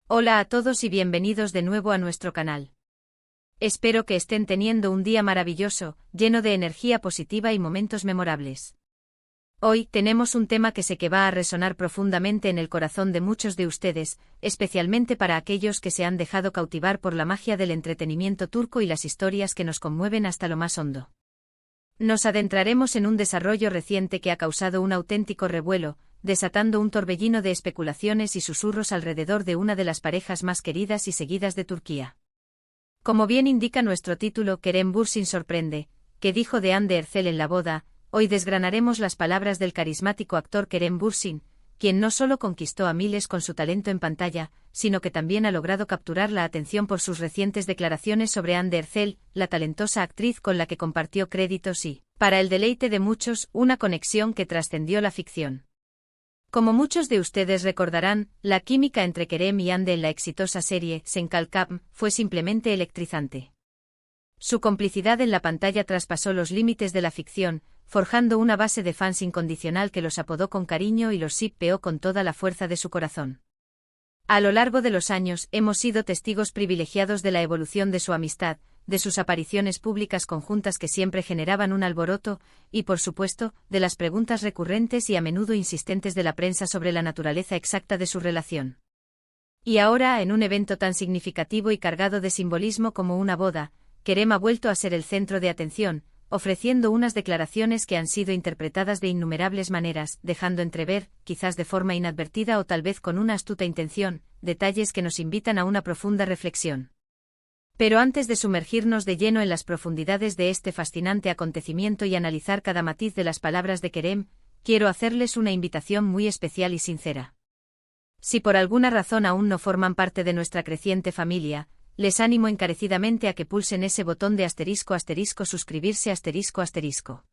Hola a todos y bienvenidos de nuevo a nuestro canal. Espero que estén teniendo un día maravilloso, lleno de energía positiva y momentos memorables. Hoy tenemos un tema que sé que va a resonar profundamente en el corazón de muchos de ustedes, especialmente para aquellos que se han dejado cautivar por la magia del entretenimiento turco y las historias que nos conmueven hasta lo más hondo. Nos adentraremos en un desarrollo reciente que ha causado un auténtico revuelo, desatando un torbellino de especulaciones y susurros alrededor de una de las parejas más queridas y seguidas de Turquía. Como bien indica nuestro título, Kerem Bürsin sorprende, ¿qué dijo de Hande Erçel en la boda? Hoy desgranaremos las palabras del carismático actor Kerem Bürsin, quien no solo conquistó a miles con su talento en pantalla, sino que también ha logrado capturar la atención por sus recientes declaraciones sobre Hande Erçel, la talentosa actriz con la que compartió créditos y, para el deleite de muchos, una conexión que trascendió la ficción. Como muchos de ustedes recordarán, la química entre Kerem y Hande en la exitosa serie Sen Kalkam fue simplemente electrizante. Su complicidad en la pantalla traspasó los límites de la ficción, forjando una base de fans incondicional que los apodó con cariño y los shippeó con toda la fuerza de su corazón. A lo largo de los años hemos sido testigos privilegiados de la evolución de su amistad, de sus apariciones públicas conjuntas que siempre generaban un alboroto, y por supuesto, de las preguntas recurrentes y a menudo insistentes de la prensa sobre la naturaleza exacta de su relación. Y ahora, en un evento tan significativo y cargado de simbolismo como una boda, Kerem ha vuelto a ser el centro de atención, ofreciendo unas declaraciones que han sido interpretadas de innumerables maneras, dejando entrever, quizás de forma inadvertida o tal vez con una astuta intención, detalles que nos invitan a una profunda reflexión. Pero antes de sumergirnos de lleno en las profundidades de este fascinante acontecimiento y analizar cada matiz de las palabras de Kerem, quiero hacerles una invitación muy especial y sincera. Si por alguna razón aún no forman parte de nuestra creciente familia, les animo encarecidamente a que pulsen ese botón de *suscribirse *.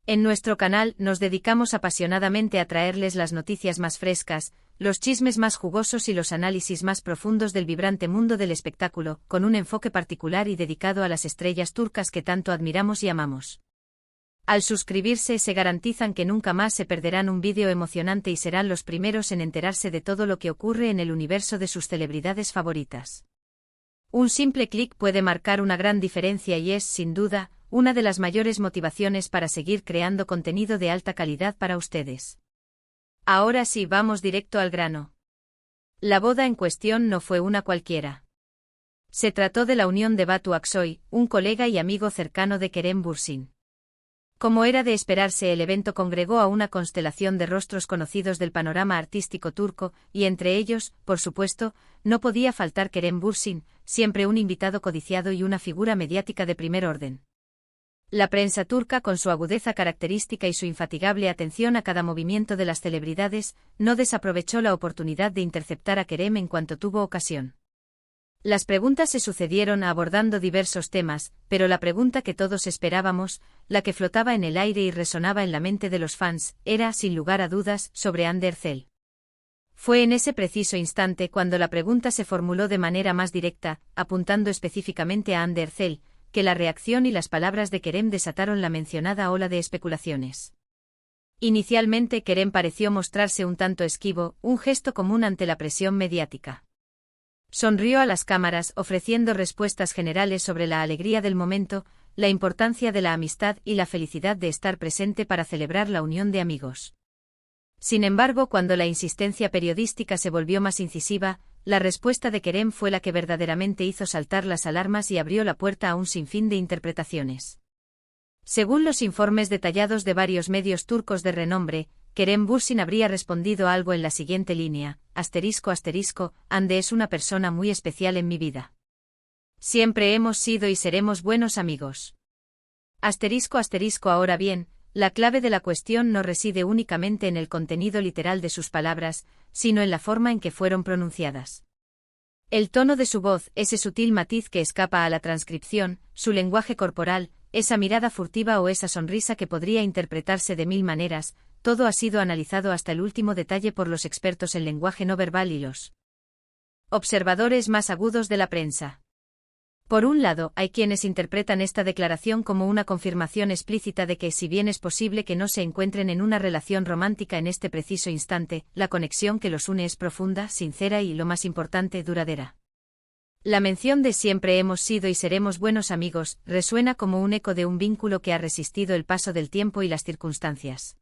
En nuestro canal nos dedicamos apasionadamente a traerles las noticias más frescas, los chismes más jugosos y los análisis más profundos del vibrante mundo del espectáculo, con un enfoque particular y dedicado a las estrellas turcas que tanto admiramos y amamos. Al suscribirse se garantizan que nunca más se perderán un vídeo emocionante y serán los primeros en enterarse de todo lo que ocurre en el universo de sus celebridades favoritas. Un simple clic puede marcar una gran diferencia y es, sin duda, una de las mayores motivaciones para seguir creando contenido de alta calidad para ustedes. Ahora sí, vamos directo al grano. La boda en cuestión no fue una cualquiera. Se trató de la unión de Batu Aksoy, un colega y amigo cercano de Kerem Bürsin. Como era de esperarse, el evento congregó a una constelación de rostros conocidos del panorama artístico turco, y entre ellos, por supuesto, no podía faltar Kerem Bürsin, siempre un invitado codiciado y una figura mediática de primer orden. La prensa turca, con su agudeza característica y su infatigable atención a cada movimiento de las celebridades, no desaprovechó la oportunidad de interceptar a Kerem en cuanto tuvo ocasión. Las preguntas se sucedieron abordando diversos temas, pero la pregunta que todos esperábamos, la que flotaba en el aire y resonaba en la mente de los fans, era, sin lugar a dudas, sobre Hande Erçel. Fue en ese preciso instante cuando la pregunta se formuló de manera más directa, apuntando específicamente a Hande Erçel, que la reacción y las palabras de Kerem desataron la mencionada ola de especulaciones. Inicialmente Kerem pareció mostrarse un tanto esquivo, un gesto común ante la presión mediática. Sonrió a las cámaras, ofreciendo respuestas generales sobre la alegría del momento, la importancia de la amistad y la felicidad de estar presente para celebrar la unión de amigos. Sin embargo, cuando la insistencia periodística se volvió más incisiva, la respuesta de Kerem fue la que verdaderamente hizo saltar las alarmas y abrió la puerta a un sinfín de interpretaciones. Según los informes detallados de varios medios turcos de renombre, Kerem Bürsin habría respondido algo en la siguiente línea: Hande es una persona muy especial en mi vida. Siempre hemos sido y seremos buenos amigos. Ahora bien, la clave de la cuestión no reside únicamente en el contenido literal de sus palabras, sino en la forma en que fueron pronunciadas. El tono de su voz, ese sutil matiz que escapa a la transcripción, su lenguaje corporal, esa mirada furtiva o esa sonrisa que podría interpretarse de mil maneras, todo ha sido analizado hasta el último detalle por los expertos en lenguaje no verbal y los observadores más agudos de la prensa. Por un lado, hay quienes interpretan esta declaración como una confirmación explícita de que, si bien es posible que no se encuentren en una relación romántica en este preciso instante, la conexión que los une es profunda, sincera y, lo más importante, duradera. La mención de siempre hemos sido y seremos buenos amigos resuena como un eco de un vínculo que ha resistido el paso del tiempo y las circunstancias.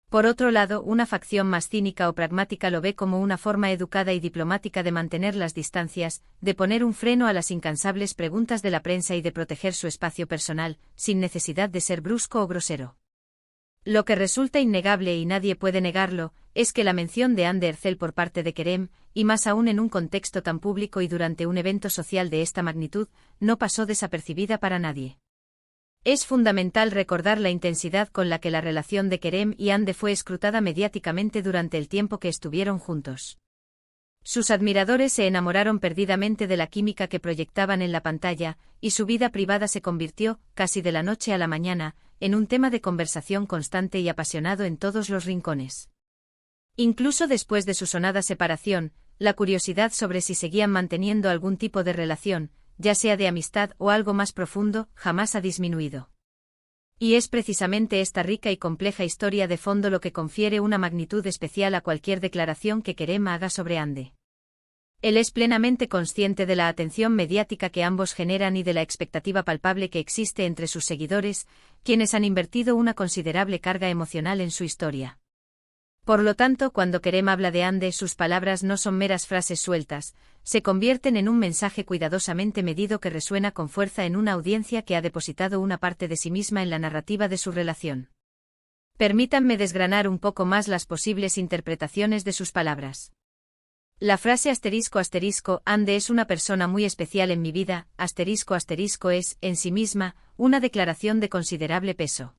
Por otro lado, una facción más cínica o pragmática lo ve como una forma educada y diplomática de mantener las distancias, de poner un freno a las incansables preguntas de la prensa y de proteger su espacio personal, sin necesidad de ser brusco o grosero. Lo que resulta innegable, y nadie puede negarlo, es que la mención de Hande Erçel por parte de Kerem, y más aún en un contexto tan público y durante un evento social de esta magnitud, no pasó desapercibida para nadie. Es fundamental recordar la intensidad con la que la relación de Kerem y Hande fue escrutada mediáticamente durante el tiempo que estuvieron juntos. Sus admiradores se enamoraron perdidamente de la química que proyectaban en la pantalla, y su vida privada se convirtió, casi de la noche a la mañana, en un tema de conversación constante y apasionado en todos los rincones. Incluso después de su sonada separación, la curiosidad sobre si seguían manteniendo algún tipo de relación, ya sea de amistad o algo más profundo, jamás ha disminuido. Y es precisamente esta rica y compleja historia de fondo lo que confiere una magnitud especial a cualquier declaración que Kerem haga sobre Hande. Él es plenamente consciente de la atención mediática que ambos generan y de la expectativa palpable que existe entre sus seguidores, quienes han invertido una considerable carga emocional en su historia. Por lo tanto, cuando Kerem habla de Hande, sus palabras no son meras frases sueltas, se convierten en un mensaje cuidadosamente medido que resuena con fuerza en una audiencia que ha depositado una parte de sí misma en la narrativa de su relación. Permítanme desgranar un poco más las posibles interpretaciones de sus palabras. La frase ***, Hande es una persona muy especial en mi vida, *** es, en sí misma, una declaración de considerable peso.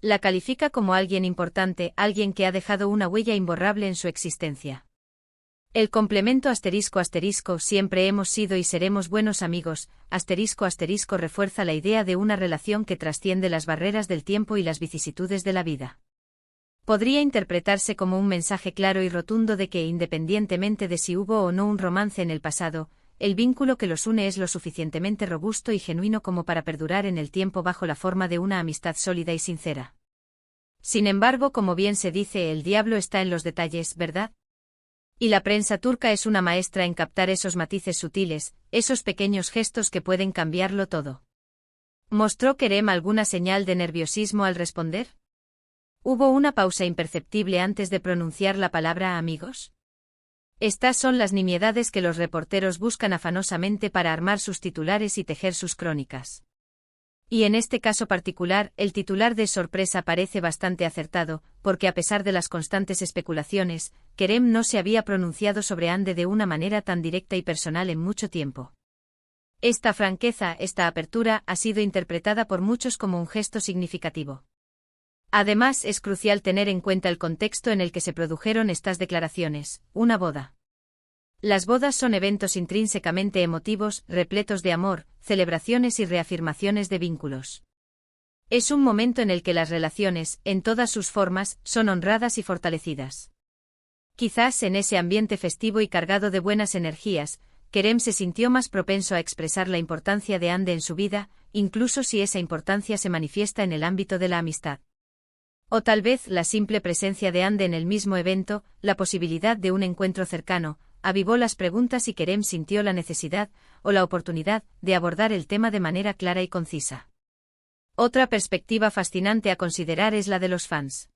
La califica como alguien importante, alguien que ha dejado una huella imborrable en su existencia. El complemento ***, siempre hemos sido y seremos buenos amigos, ***, refuerza la idea de una relación que trasciende las barreras del tiempo y las vicisitudes de la vida. Podría interpretarse como un mensaje claro y rotundo de que, independientemente de si hubo o no un romance en el pasado, el vínculo que los une es lo suficientemente robusto y genuino como para perdurar en el tiempo bajo la forma de una amistad sólida y sincera. Sin embargo, como bien se dice, el diablo está en los detalles, ¿verdad? Y la prensa turca es una maestra en captar esos matices sutiles, esos pequeños gestos que pueden cambiarlo todo. ¿Mostró Kerem alguna señal de nerviosismo al responder? ¿Hubo una pausa imperceptible antes de pronunciar la palabra amigos? Estas son las nimiedades que los reporteros buscan afanosamente para armar sus titulares y tejer sus crónicas. Y en este caso particular, el titular de sorpresa parece bastante acertado, porque a pesar de las constantes especulaciones, Kerem no se había pronunciado sobre Hande de una manera tan directa y personal en mucho tiempo. Esta franqueza, esta apertura, ha sido interpretada por muchos como un gesto significativo. Además, es crucial tener en cuenta el contexto en el que se produjeron estas declaraciones, una boda. Las bodas son eventos intrínsecamente emotivos, repletos de amor, celebraciones y reafirmaciones de vínculos. Es un momento en el que las relaciones, en todas sus formas, son honradas y fortalecidas. Quizás en ese ambiente festivo y cargado de buenas energías, Kerem se sintió más propenso a expresar la importancia de Hande en su vida, incluso si esa importancia se manifiesta en el ámbito de la amistad. O tal vez la simple presencia de Hande en el mismo evento, la posibilidad de un encuentro cercano, avivó las preguntas y Kerem sintió la necesidad, o la oportunidad, de abordar el tema de manera clara y concisa. Otra perspectiva fascinante a considerar es la de los fans.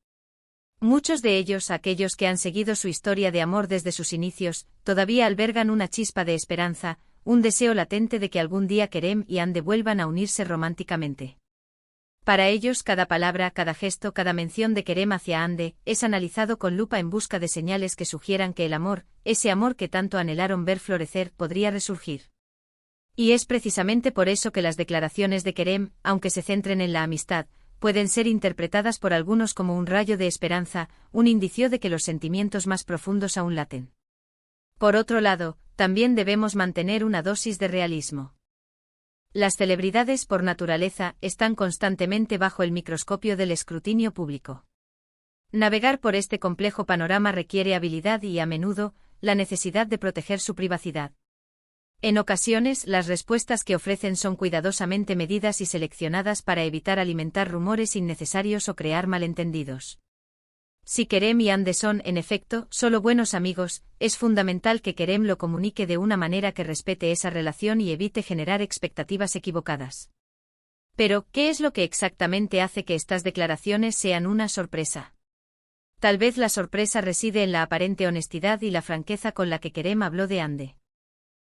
Muchos de ellos, aquellos que han seguido su historia de amor desde sus inicios, todavía albergan una chispa de esperanza, un deseo latente de que algún día Kerem y Hande vuelvan a unirse románticamente. Para ellos, cada palabra, cada gesto, cada mención de Kerem hacia Hande, es analizado con lupa en busca de señales que sugieran que el amor, ese amor que tanto anhelaron ver florecer, podría resurgir. Y es precisamente por eso que las declaraciones de Kerem, aunque se centren en la amistad, pueden ser interpretadas por algunos como un rayo de esperanza, un indicio de que los sentimientos más profundos aún laten. Por otro lado, también debemos mantener una dosis de realismo. Las celebridades, por naturaleza, están constantemente bajo el microscopio del escrutinio público. Navegar por este complejo panorama requiere habilidad y, a menudo, la necesidad de proteger su privacidad. En ocasiones, las respuestas que ofrecen son cuidadosamente medidas y seleccionadas para evitar alimentar rumores innecesarios o crear malentendidos. Si Kerem y Ande son, en efecto, solo buenos amigos, es fundamental que Kerem lo comunique de una manera que respete esa relación y evite generar expectativas equivocadas. Pero, ¿qué es lo que exactamente hace que estas declaraciones sean una sorpresa? Tal vez la sorpresa reside en la aparente honestidad y la franqueza con la que Kerem habló de Ande.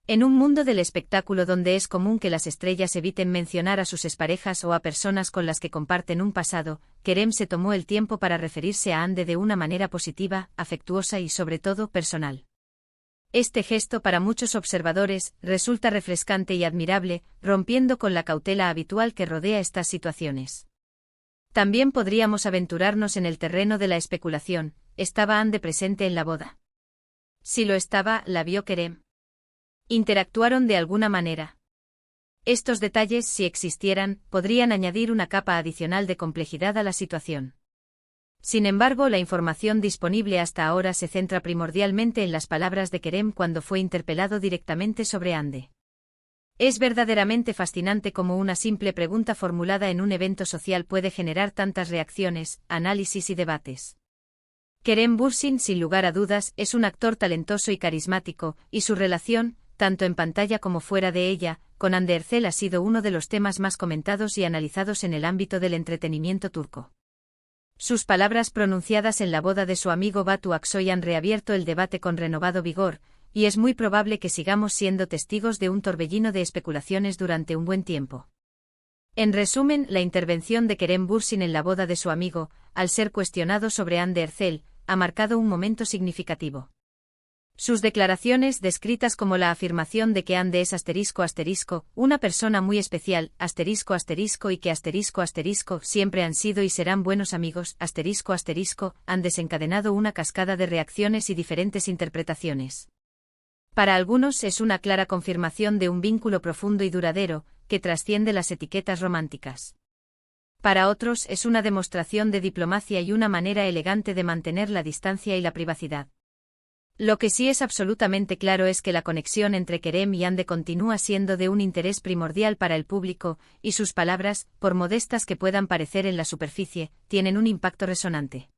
En un mundo del espectáculo donde es común que las estrellas eviten mencionar a sus exparejas o a personas con las que comparten un pasado, Kerem se tomó el tiempo para referirse a Ande de una manera positiva, afectuosa y sobre todo personal. Este gesto para muchos observadores resulta refrescante y admirable, rompiendo con la cautela habitual que rodea estas situaciones. También podríamos aventurarnos en el terreno de la especulación. ¿Estaba Ande presente en la boda? Si lo estaba, ¿la vio Kerem? ¿Interactuaron de alguna manera? Estos detalles, si existieran, podrían añadir una capa adicional de complejidad a la situación. Sin embargo, la información disponible hasta ahora se centra primordialmente en las palabras de Kerem cuando fue interpelado directamente sobre Ande. Es verdaderamente fascinante cómo una simple pregunta formulada en un evento social puede generar tantas reacciones, análisis y debates. Kerem Bürsin, sin lugar a dudas, es un actor talentoso y carismático, y su relación, tanto en pantalla como fuera de ella, con Hande Erçel ha sido uno de los temas más comentados y analizados en el ámbito del entretenimiento turco. Sus palabras pronunciadas en la boda de su amigo Batu Aksoy han reabierto el debate con renovado vigor, y es muy probable que sigamos siendo testigos de un torbellino de especulaciones durante un buen tiempo. En resumen, la intervención de Kerem Bürsin en la boda de su amigo, al ser cuestionado sobre Hande Erçel, ha marcado un momento significativo. Sus declaraciones, descritas como la afirmación de que Hande es una persona muy especial, y que siempre han sido y serán buenos amigos, han desencadenado una cascada de reacciones y diferentes interpretaciones. Para algunos es una clara confirmación de un vínculo profundo y duradero, que trasciende las etiquetas románticas. Para otros es una demostración de diplomacia y una manera elegante de mantener la distancia y la privacidad. Lo que sí es absolutamente claro es que la conexión entre Kerem y Hande continúa siendo de un interés primordial para el público, y sus palabras, por modestas que puedan parecer en la superficie, tienen un impacto resonante.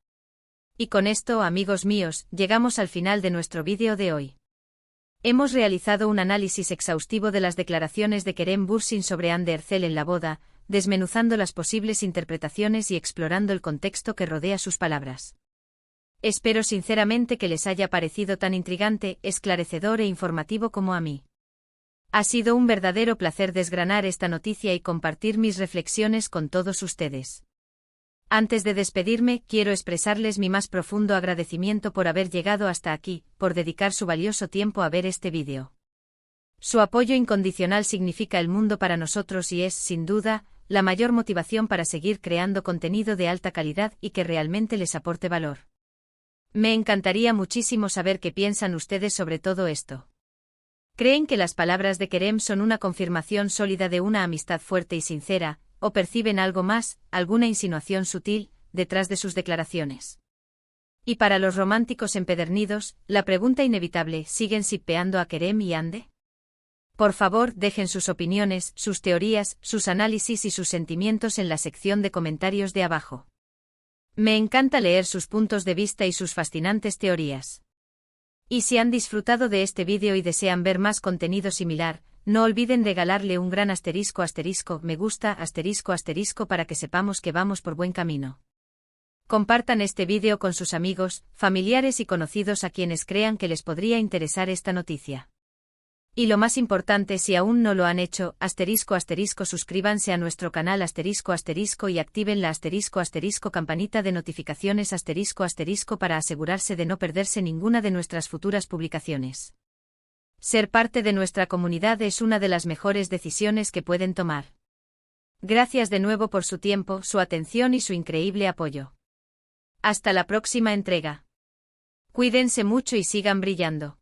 Y con esto, amigos míos, llegamos al final de nuestro vídeo de hoy. Hemos realizado un análisis exhaustivo de las declaraciones de Kerem Bürsin sobre Hande Erçel en la boda, desmenuzando las posibles interpretaciones y explorando el contexto que rodea sus palabras. Espero sinceramente que les haya parecido tan intrigante, esclarecedor e informativo como a mí. Ha sido un verdadero placer desgranar esta noticia y compartir mis reflexiones con todos ustedes. Antes de despedirme, quiero expresarles mi más profundo agradecimiento por haber llegado hasta aquí, por dedicar su valioso tiempo a ver este vídeo. Su apoyo incondicional significa el mundo para nosotros y es, sin duda, la mayor motivación para seguir creando contenido de alta calidad y que realmente les aporte valor. Me encantaría muchísimo saber qué piensan ustedes sobre todo esto. ¿Creen que las palabras de Kerem son una confirmación sólida de una amistad fuerte y sincera, o perciben algo más, alguna insinuación sutil, detrás de sus declaraciones? Y para los románticos empedernidos, la pregunta inevitable: ¿siguen shippeando a Kerem y Hande? Por favor, dejen sus opiniones, sus teorías, sus análisis y sus sentimientos en la sección de comentarios de abajo. Me encanta leer sus puntos de vista y sus fascinantes teorías. Y si han disfrutado de este vídeo y desean ver más contenido similar, no olviden regalarle un gran me gusta para que sepamos que vamos por buen camino. Compartan este vídeo con sus amigos, familiares y conocidos a quienes crean que les podría interesar esta noticia. Y lo más importante, si aún no lo han hecho, suscríbanse a nuestro canal y activen la campanita de notificaciones para asegurarse de no perderse ninguna de nuestras futuras publicaciones. Ser parte de nuestra comunidad es una de las mejores decisiones que pueden tomar. Gracias de nuevo por su tiempo, su atención y su increíble apoyo. Hasta la próxima entrega. Cuídense mucho y sigan brillando.